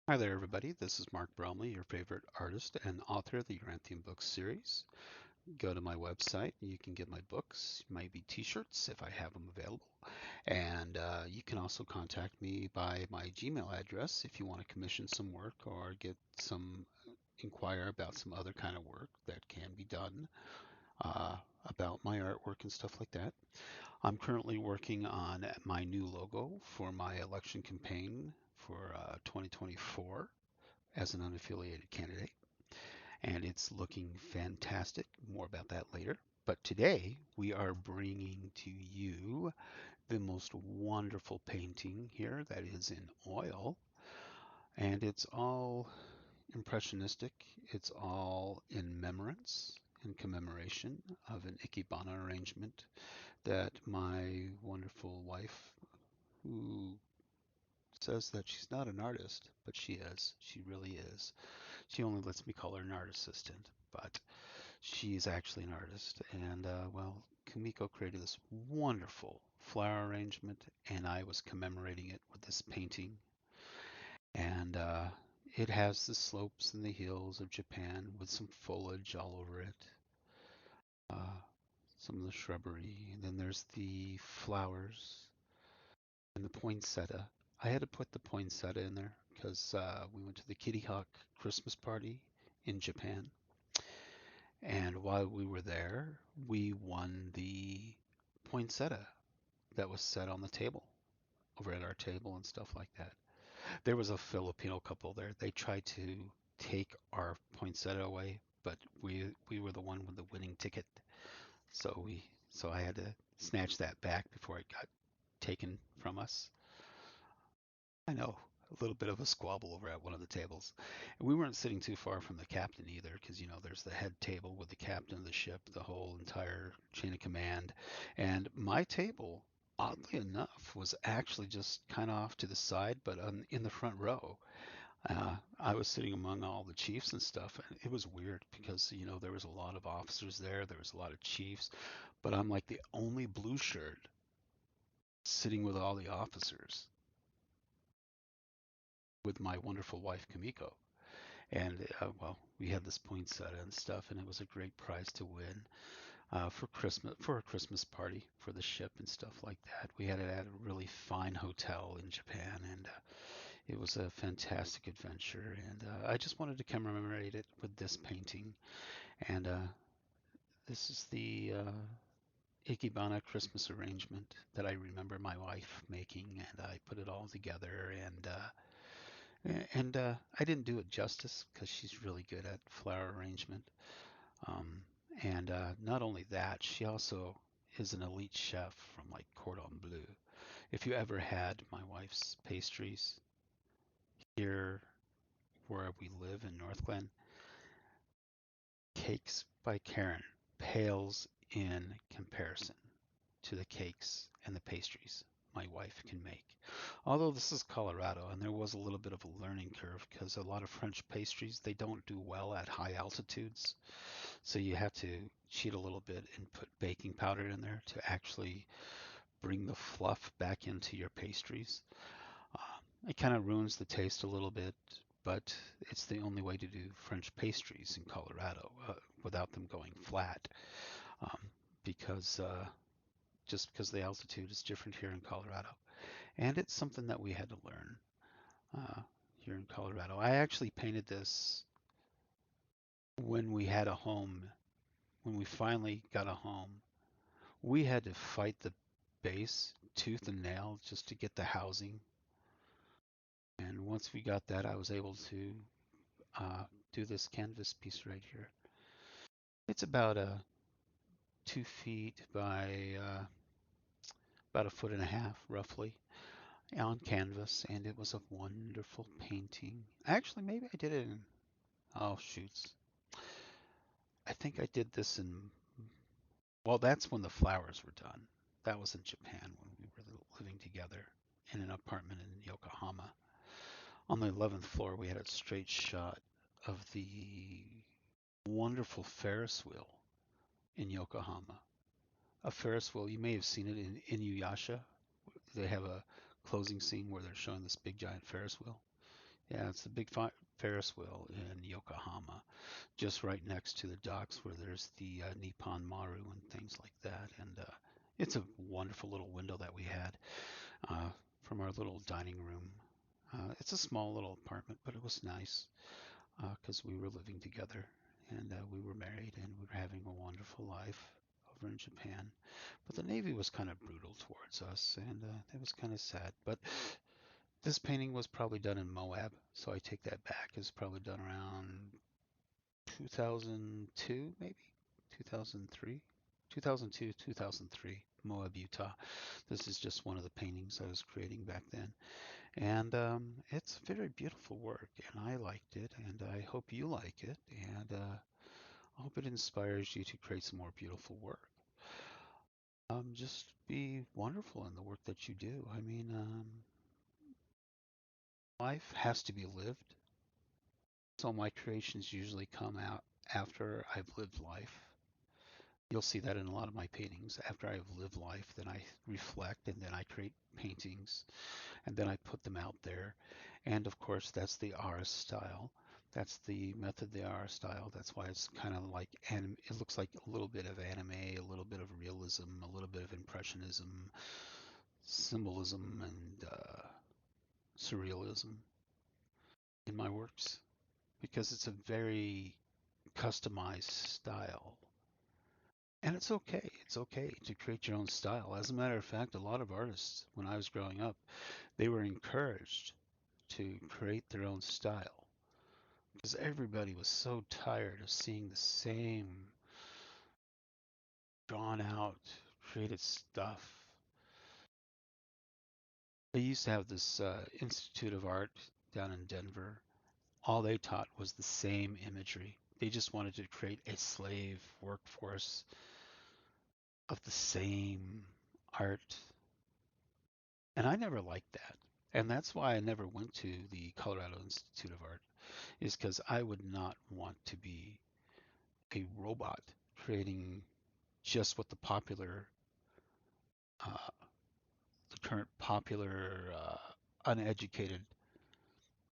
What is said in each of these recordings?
Hi there, everybody. This is Mark Bromley, your favorite artist and author of the Yoranthium book series. Go to my website. You can get my books, maybe t-shirts if I have them available. And you can also contact me by my Gmail address if you want to commission some work or get some inquire about some other kind of work that can be done uh, about my artwork and stuff like that. I'm currently working on my new logo for my election campaign for 2024 as an unaffiliated candidate, and it's looking fantastic. More about that later. But today we are bringing to you the most wonderful painting here that is in oil, and it's all impressionistic. It's all in remembrance in commemoration of an ikebana arrangement that my wonderful wife, who says that she's not an artist, but she is. She really is. She only lets me call her an art assistant, but she's actually an artist. And well, Kumiko created this wonderful flower arrangement, and I was commemorating it with this painting. And it has the slopes and the hills of Japan with some foliage all over it, uh, some of the shrubbery. And then there's the flowers and the poinsettia. I had to put the poinsettia in there because we went to the Kitty Hawk Christmas party in Japan. And while we were there, we won the poinsettia that was set on the table over at our table and stuff like that. There was a Filipino couple there. They tried to take our poinsettia away, but we were the one with the winning ticket. So I had to snatch that back before it got taken from us. I know, a little bit of a squabble over at one of the tables. And we weren't sitting too far from the captain either, because, there's the head table with the captain of the ship, the whole entire chain of command. And my table, oddly enough, was actually just kind of off to the side, but in the front row. I was sitting among all the chiefs and stuff, and it was weird because, there was a lot of officers there was a lot of chiefs, but I'm like the only blue shirt sitting with all the officers with my wonderful wife, Kamiko. And well, we had this poinsettia and stuff, and it was a great prize to win for Christmas, for a Christmas party for the ship and stuff like that. We had it at a really fine hotel in Japan, and it was a fantastic adventure. And I just wanted to commemorate it with this painting. And this is the Ikebana Christmas arrangement that I remember my wife making, and I put it all together. And I didn't do it justice because she's really good at flower arrangement. Um, and not only that, she also is an elite chef from like Cordon Bleu. If you ever had my wife's pastries here where we live in Northglen, Cakes by Karen pales in comparison to the cakes and the pastries my wife can make. Although this is Colorado and there was a little bit of a learning curve because a lot of French pastries they don't do well at high altitudes. So you have to cheat a little bit and put baking powder in there to actually bring the fluff back into your pastries. It kind of ruins the taste a little bit, but it's the only way to do French pastries in Colorado without them going flat, um, because just because the altitude is different here in Colorado. And it's something that we had to learn uh, here in Colorado. I actually painted this when we had a home, when we finally got a home. We had to fight the base tooth and nail just to get the housing. And once we got that, I was able to uh, do this canvas piece right here. It's about 2 feet by about a foot and a half, roughly, on canvas, and it was a wonderful painting. Actually, maybe I did it in, oh, shoots. I think I did this in, well, that's when the flowers were done. That was in Japan when we were living together in an apartment in Yokohama. On the 11th floor, we had a straight shot of the wonderful Ferris wheel in Yokohama. A Ferris wheel, you may have seen it in Inuyasha. They have a closing scene where they're showing this big giant Ferris wheel. Yeah, it's the big Ferris wheel in Yokohama, just right next to the docks where there's the Nippon Maru and things like that. And it's a wonderful little window that we had uh, from our little dining room. It's a small little apartment, but it was nice because we were living together and we were married and we were having a wonderful life over in Japan. But the Navy was kind of brutal towards us, and it was kind of sad. But this painting was probably done in Moab, so I take that back. It was probably done around 2002, maybe 2003, 2002, 2003, Moab, Utah. This is just one of the paintings I was creating back then. And it's very beautiful work, and I liked it, and I hope you like it, and I hope it inspires you to create some more beautiful work. Just be wonderful in the work that you do. I mean, life has to be lived, so my creations usually come out after I've lived life. You'll see that in a lot of my paintings. After I've lived life, then I reflect and then I create paintings and then I put them out there. And of course, that's the artist style. That's the method, the art style. That's why it's kind of like anim. It looks like a little bit of anime, a little bit of realism, a little bit of impressionism, symbolism, and surrealism in my works because it's a very customized style. And it's okay. It's okay to create your own style. As a matter of fact, a lot of artists, when I was growing up, they were encouraged to create their own style because everybody was so tired of seeing the same drawn out, created stuff. They used to have this Institute of Art down in Denver. All they taught was the same imagery. They just wanted to create a slave workforce of the same art. And I never liked that. And that's why I never went to the Colorado Institute of Art, is because I would not want to be a robot creating just what uh, the current popular, uneducated,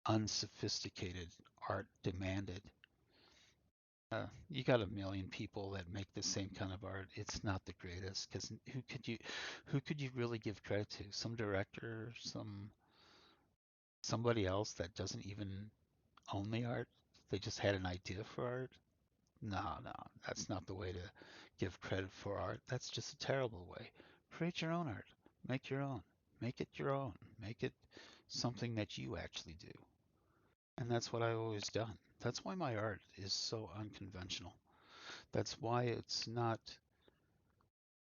unsophisticated art demanded. You got a million people that make the same kind of art. It's not the greatest because who could you really give credit to? Some director, somebody else that doesn't even own the art. They just had an idea for art. No, no, that's not the way to give credit for art. That's just a terrible way. Create your own art. Make your own. Make it your own. Make it something that you actually do. And that's what I've always done. That's why my art is so unconventional. That's why it's not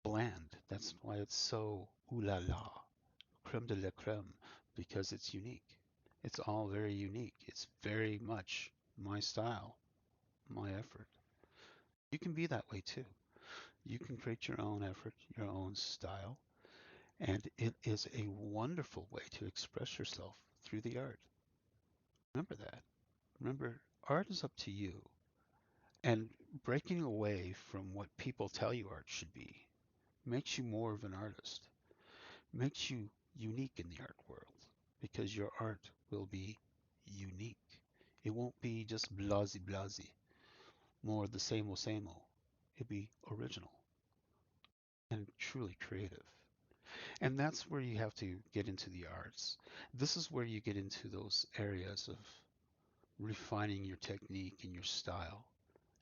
bland. That's why it's so ooh la la, creme de la creme, because it's unique. It's all very unique. It's very much my style, my effort. You can be that way too. You can create your own effort, your own style, and it is a wonderful way to express yourself through the art. Remember that. Remember, art is up to you. And breaking away from what people tell you art should be makes you more of an artist, makes you unique in the art world because your art will be unique. It won't be just blasey blasey, more the same old. It'll be original and truly creative. And that's where you have to get into the arts. This is where you get into those areas of refining your technique and your style.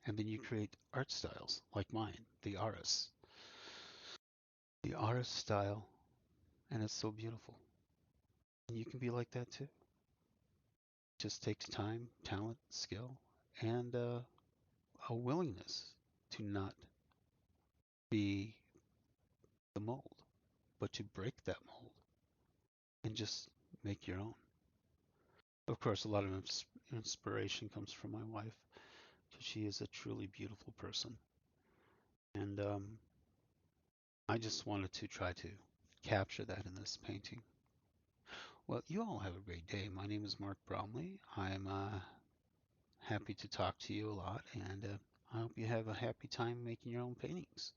And then you create art styles like mine, the artist. The artist style, and it's so beautiful. And you can be like that too. It just takes time, talent, skill, and a willingness to not be the mold, but to break that mold and just make your own. Of course, a lot of inspiration comes from my wife because she is a truly beautiful person. And I just wanted to try to capture that in this painting. Well, you all have a great day. My name is Mark Bromley. I'm happy to talk to you a lot, and I hope you have a happy time making your own paintings.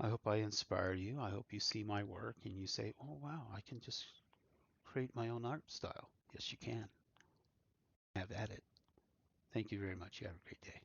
I hope I inspire you. I hope you see my work and you say, oh, wow, I can just create my own art style. Yes, you can. Thank you very much. You have a great day.